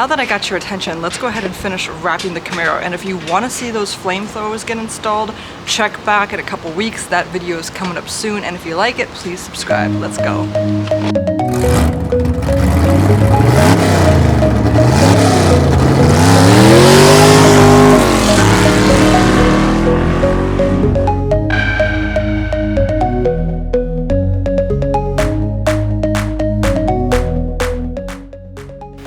now that I got your attention, let's go ahead and finish wrapping the Camaro. And if you want to see those flamethrowers get installed, check back in a couple weeks. That video is coming up soon. And if you like it, please subscribe. Let's go.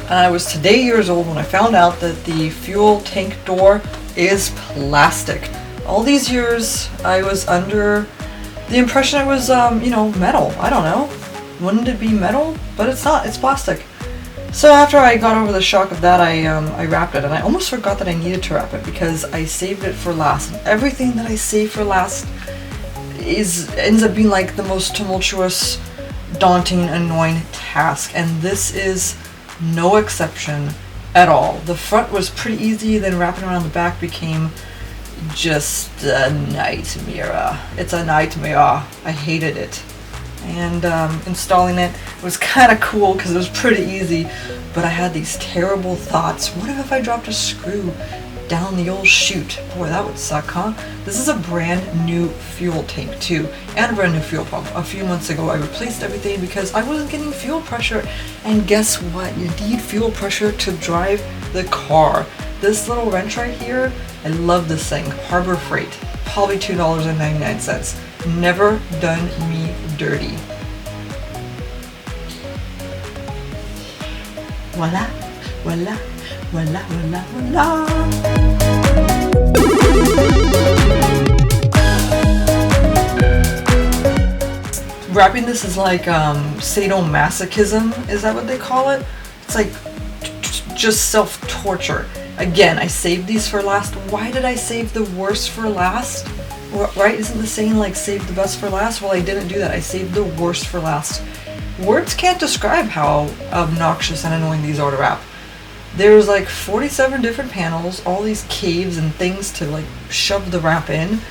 I was today years old when I found out that the fuel tank door is plastic. All these years I was under the impression it was, you know, metal. I don't know. Wouldn't it be metal? But it's not, it's plastic. So after I got over the shock of that, I wrapped it, and I almost forgot that I needed to wrap it because I saved it for last. And everything that I save for last ends up being like the most tumultuous, daunting, annoying task, and this is no exception at all. The front was pretty easy, then wrapping around the back became just a nightmare. It's a nightmare. I hated it. And installing it was kind of cool because it was pretty easy, but I had these terrible thoughts. What if I dropped a screw down the old chute? Boy, that would suck, huh? This is a brand new fuel tank too, and a brand new fuel pump. A few months ago I replaced everything because I wasn't getting fuel pressure, and guess what? You need fuel pressure to drive the car. This little wrench right here, I love this thing. Harbor Freight, probably $2.99. Never done me dirty. Voila, voila, voila, voila, voila. Wrapping this is like sadomasochism, is that what they call it? It's like just self-torture. Again, I saved these for last. Why did I save the worst for last? Right? Isn't the saying like save the best for last? Well, I didn't do that. I saved the worst for last. Words can't describe how obnoxious and annoying these are to wrap. There's like 47 different panels, all these caves and things to like shove the wrap in.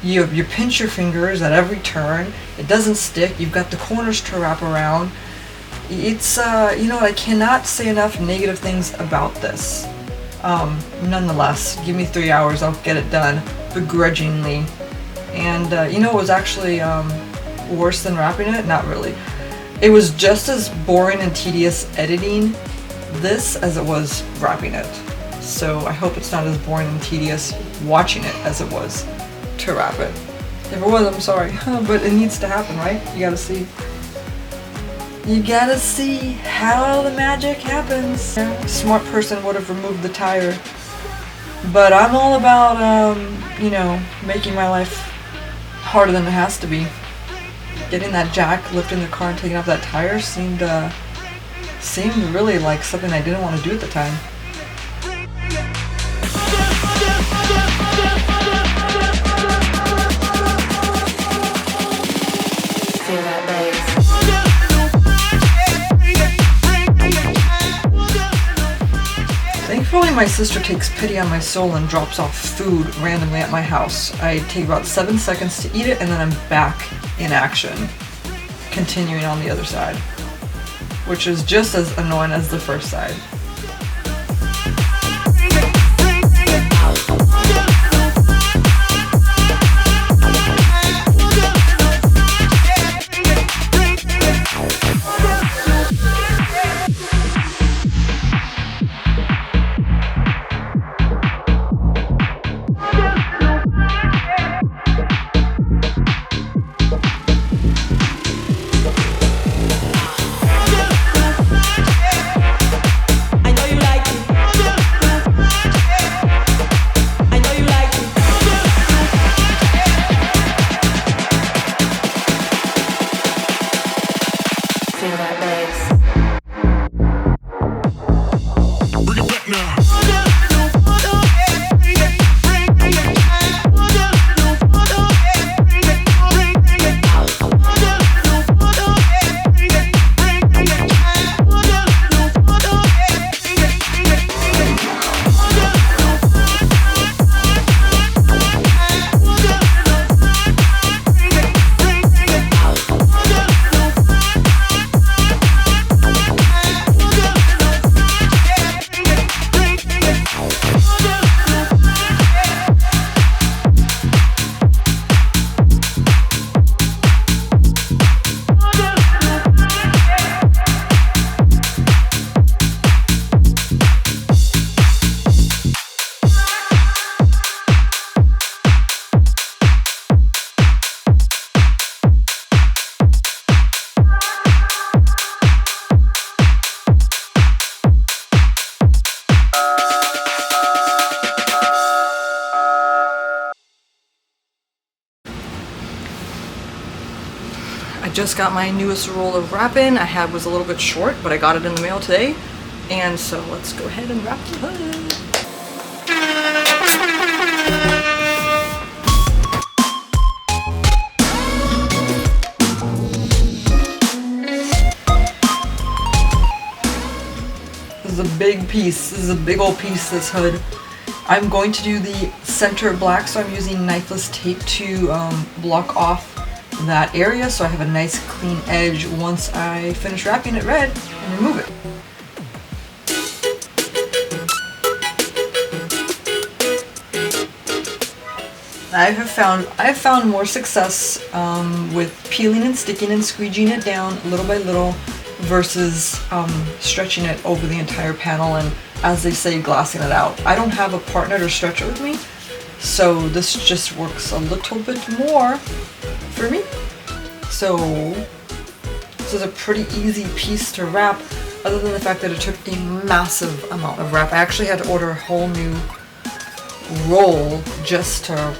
You pinch your fingers at every turn. It doesn't stick. You've got the corners to wrap around. It's, you know, I cannot say enough negative things about this. Nonetheless, give me 3 hours, I'll get it done, begrudgingly. And, you know, it was actually worse than wrapping it? Not really. It was just as boring and tedious editing this as it was wrapping it. So I hope it's not as boring and tedious watching it as it was to wrap it. If it was, I'm sorry, but it needs to happen, right? You gotta see. You gotta see how the magic happens. A smart person would have removed the tire. But I'm all about, you know, making my life harder than it has to be. Getting that jack, lifting the car, and taking off that tire seemed really like something I didn't want to do at the time. Thankfully, my sister takes pity on my soul and drops off food randomly at my house. I take about 7 seconds to eat it, and then I'm back in action, continuing on the other side, which is just as annoying as the first side. just got my newest roll of wrapping. Was a little bit short, but I got it in the mail today. And so let's go ahead and wrap the hood. This is a big piece. This is a big old piece, this hood. I'm going to do the center black, so I'm using knifeless tape to block off that area so I have a nice clean edge once I finish wrapping it red and remove it. I've found more success with peeling and sticking and squeegeeing it down little by little versus stretching it over the entire panel and, as they say, glassing it out. I don't have a partner to stretch it with me, so this just works a little bit more for me. So this is a pretty easy piece to wrap, other than the fact that it took a massive amount of wrap. I actually had to order a whole new roll just to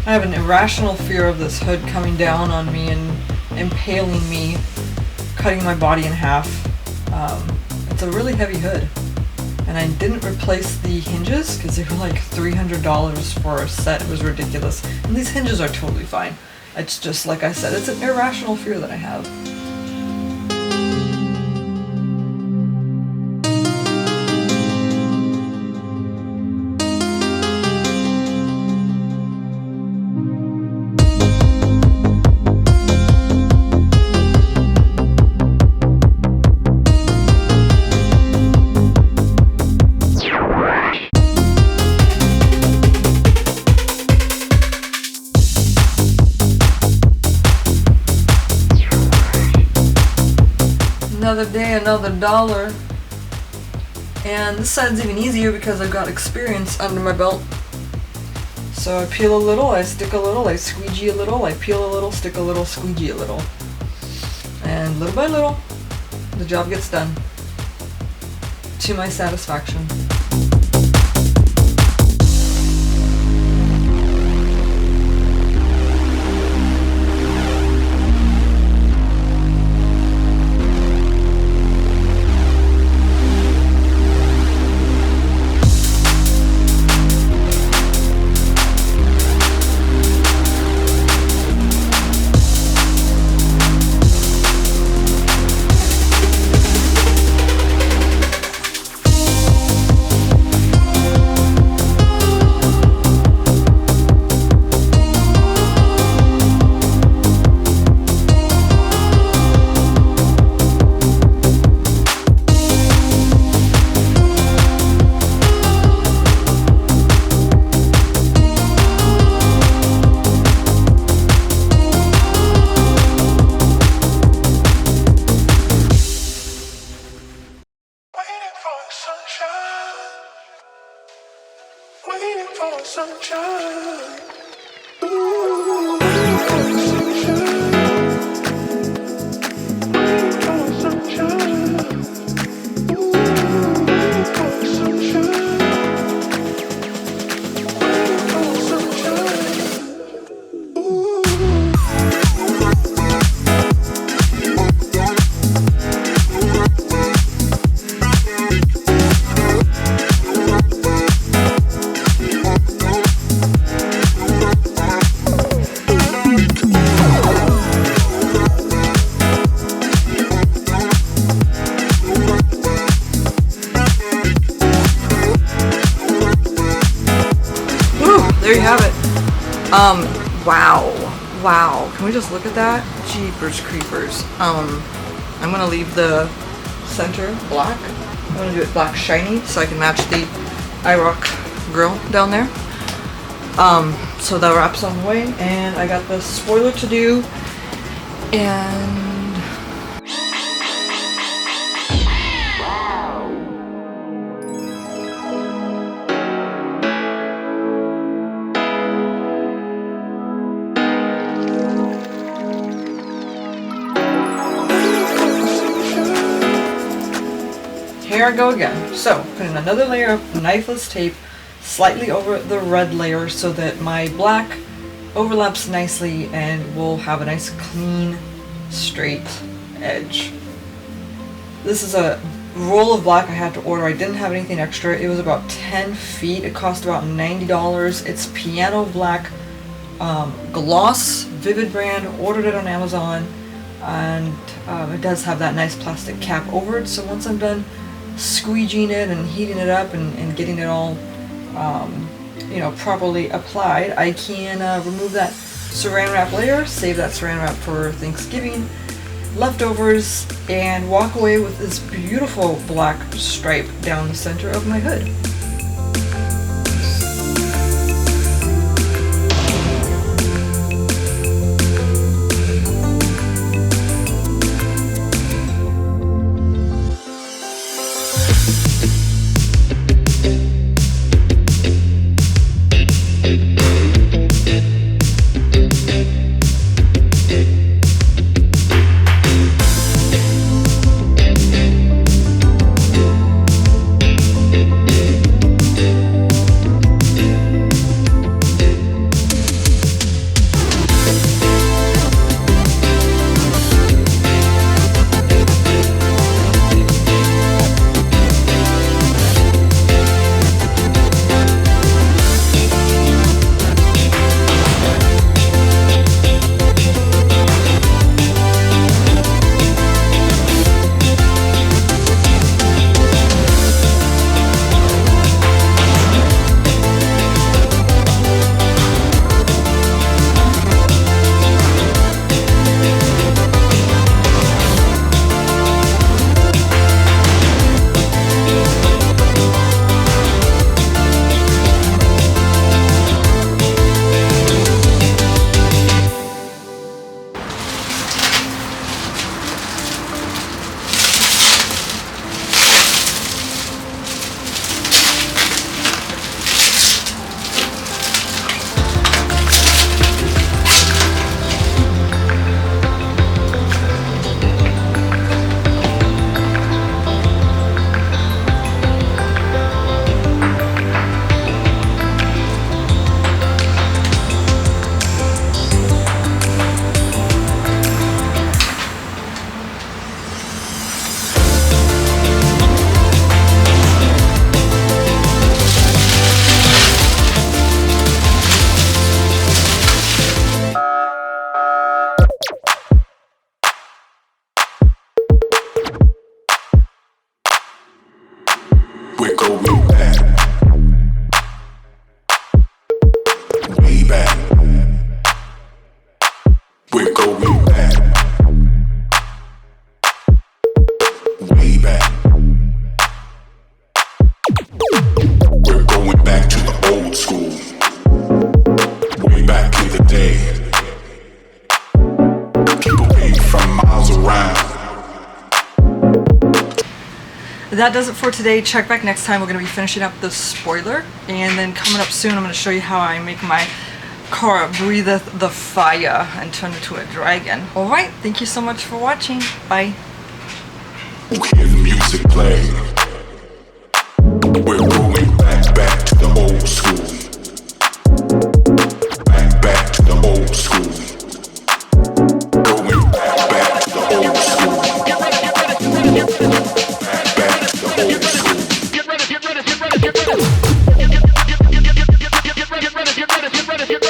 I have an irrational fear of this hood coming down on me and impaling me, cutting my body in half. It's a really heavy hood. And I didn't replace the hinges because they were like $300 for a set. It was ridiculous. And these hinges are totally fine. It's just, like I said, it's an irrational fear that I have. Another day, another dollar. And this side's even easier because I've got experience under my belt. So I peel a little, I stick a little, I squeegee a little, I peel a little, stick a little, squeegee a little. And little by little, the job gets done. To my satisfaction. There you have it. Wow. Can we just look at that? Jeepers creepers. I'm gonna leave the center black. I'm gonna do it black shiny so I can match the iRock grill down there. So that wraps on the way, and I got the spoiler to do, and here I go again. So, putting another layer of knifeless tape slightly over the red layer so that my black overlaps nicely and we'll have a nice clean, straight edge. This is a roll of black I had to order. I didn't have anything extra. It was about 10 feet. It cost about $90. It's piano black, gloss, Vivid brand. Ordered it on Amazon, and it does have that nice plastic cap over it. So once I'm done squeegeeing it and heating it up and getting it all properly applied, I can remove that saran wrap layer, save that saran wrap for Thanksgiving leftovers, and walk away with this beautiful black stripe down the center of my hood. We're going back, way back. We're going back, way back. We're going back to the old school, way back in the day. People came from miles around. that does it for today. Check back next time. We're going to be finishing up the spoiler. And then coming up soon, I'm going to show you how I make my car breatheth the fire and turn into a dragon. Alright, thank you so much for watching. Bye. Hear the music play. We're going back to the old school. Back to the old school. Going back to the old school. Back to the old school. Get ready.